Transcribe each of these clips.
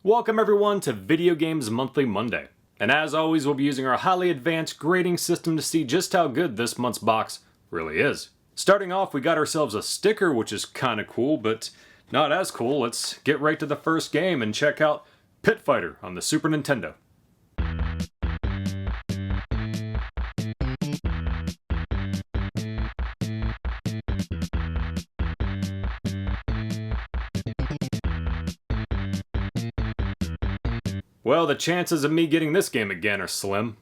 Welcome everyone to Video Games Monthly Monday. And as always, we'll be using our highly advanced grading system to see just how good this month's box really is. Starting off, we got ourselves a sticker, which is kinda cool, but not as cool. Let's get right to the first game and check out Pit Fighter on the Super Nintendo. Well, the chances of me getting this game again are slim.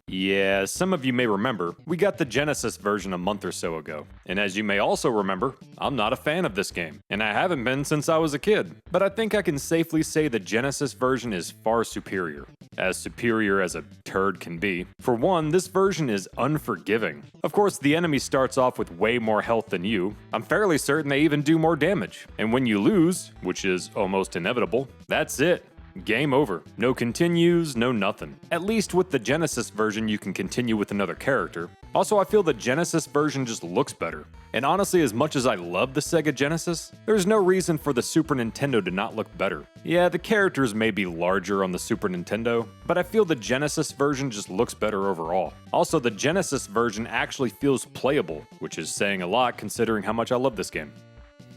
Yeah, some of you may remember, we got the Genesis version a month or so ago. And as you may also remember, I'm not a fan of this game, and I haven't been since I was a kid. But I think I can safely say the Genesis version is far superior. As superior as a turd can be. For one, this version is unforgiving. Of course, the enemy starts off with way more health than you. I'm fairly certain they even do more damage. And when you lose, which is almost inevitable, that's it. Game over. No continues, no nothing. At least with the Genesis version you can continue with another character. Also, I feel the Genesis version just looks better. And honestly, as much as I love the Sega Genesis, there's no reason for the Super Nintendo to not look better. Yeah, the characters may be larger on the Super Nintendo, but I feel the Genesis version just looks better overall. Also, the Genesis version actually feels playable, which is saying a lot considering how much I love this game.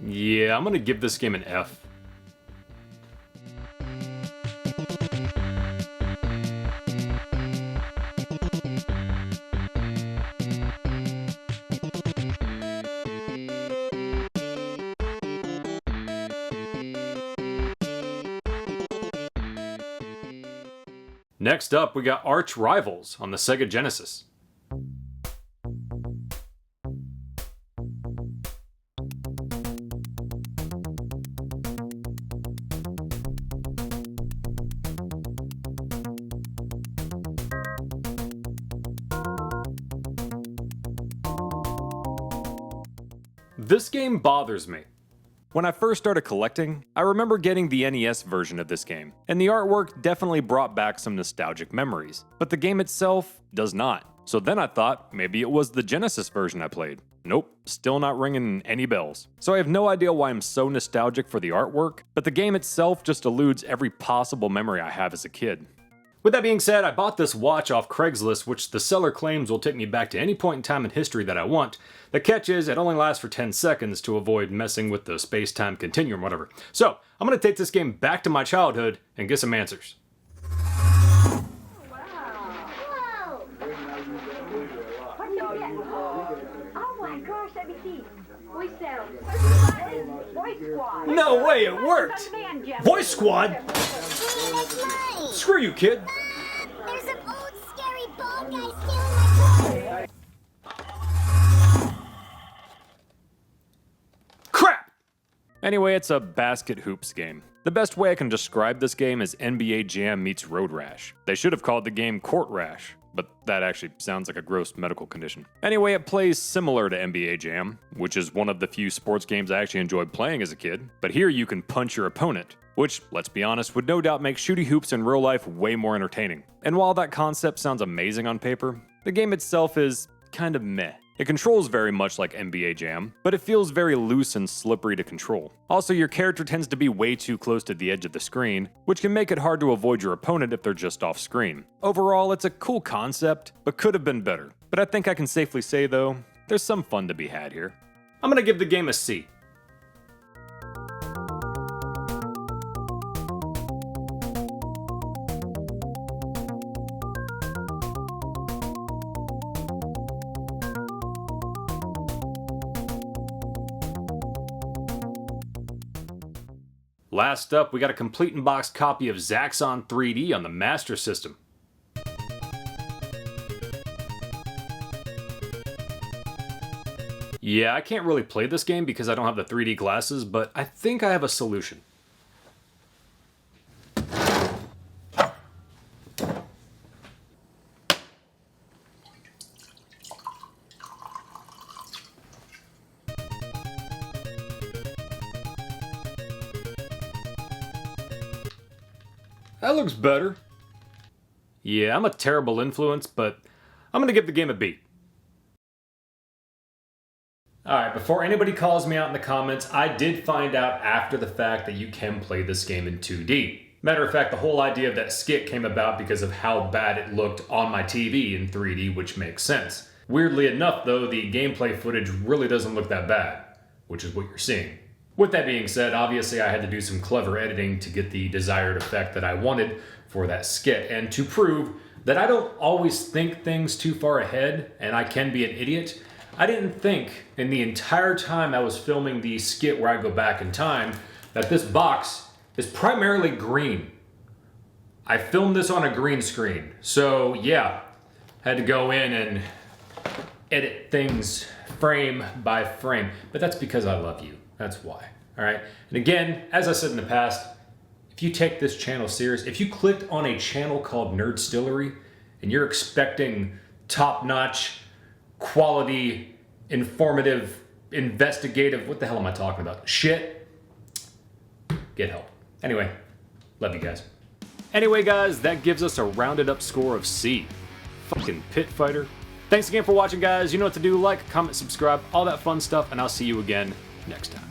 Yeah, I'm gonna give this game an F. Next up, we got Arch Rivals on the Sega Genesis. This game bothers me. When I first started collecting, I remember getting the NES version of this game, and the artwork definitely brought back some nostalgic memories, but the game itself does not. So then I thought maybe it was the Genesis version I played. Nope, still not ringing any bells. So I have no idea why I'm so nostalgic for the artwork, but the game itself just eludes every possible memory I have as a kid. With that being said, I bought this watch off Craigslist, which the seller claims will take me back to any point in time in history that I want. The catch is, it only lasts for 10 seconds to avoid messing with the space-time continuum, whatever. So, I'm gonna take this game back to my childhood and get some answers. Oh my gosh, let me see. We sound Voice Squad. No way, it worked! Voice Squad? Screw you, kid. There's an old scary bald guy stealing my toy. Crap! Anyway, it's a basket hoops game. The best way I can describe this game is NBA Jam meets Road Rash. They should have called the game Court Rash, but that actually sounds like a gross medical condition. Anyway, it plays similar to NBA Jam, which is one of the few sports games I actually enjoyed playing as a kid, but here you can punch your opponent, which, let's be honest, would no doubt make shooty hoops in real life way more entertaining. And while that concept sounds amazing on paper, the game itself is kind of meh. It controls very much like NBA Jam, but it feels very loose and slippery to control. Also, your character tends to be way too close to the edge of the screen, which can make it hard to avoid your opponent if they're just off screen. Overall, it's a cool concept, but could have been better. But I think I can safely say, though, there's some fun to be had here. I'm gonna give the game a C. Last up, we got a complete in-box copy of Zaxxon 3D on the Master System. Yeah, I can't really play this game because I don't have the 3D glasses, but I think I have a solution. That looks better. Yeah, I'm a terrible influence, but I'm gonna give the game a B. Alright, before anybody calls me out in the comments, I did find out after the fact that you can play this game in 2D. Matter of fact, the whole idea of that skit came about because of how bad it looked on my TV in 3D, which makes sense. Weirdly enough, though, the gameplay footage really doesn't look that bad, which is what you're seeing. With that being said, obviously I had to do some clever editing to get the desired effect that I wanted for that skit, and to prove that I don't always think things too far ahead and I can be an idiot, I didn't think in the entire time I was filming the skit where I go back in time that this box is primarily green. I filmed this on a green screen, so yeah, had to go in and edit things frame by frame, but that's because I love you. That's why. All right. And again, as I said in the past, if you take this channel serious, if you clicked on a channel called Nerdstillery and you're expecting top-notch, quality, informative, investigative, what the hell am I talking about? Shit, get help. Anyway, love you guys. Anyway, guys, that gives us a rounded up score of C. Fucking pit fighter. Thanks again for watching, guys. You know what to do. Like, comment, subscribe, all that fun stuff, and I'll see you again next time.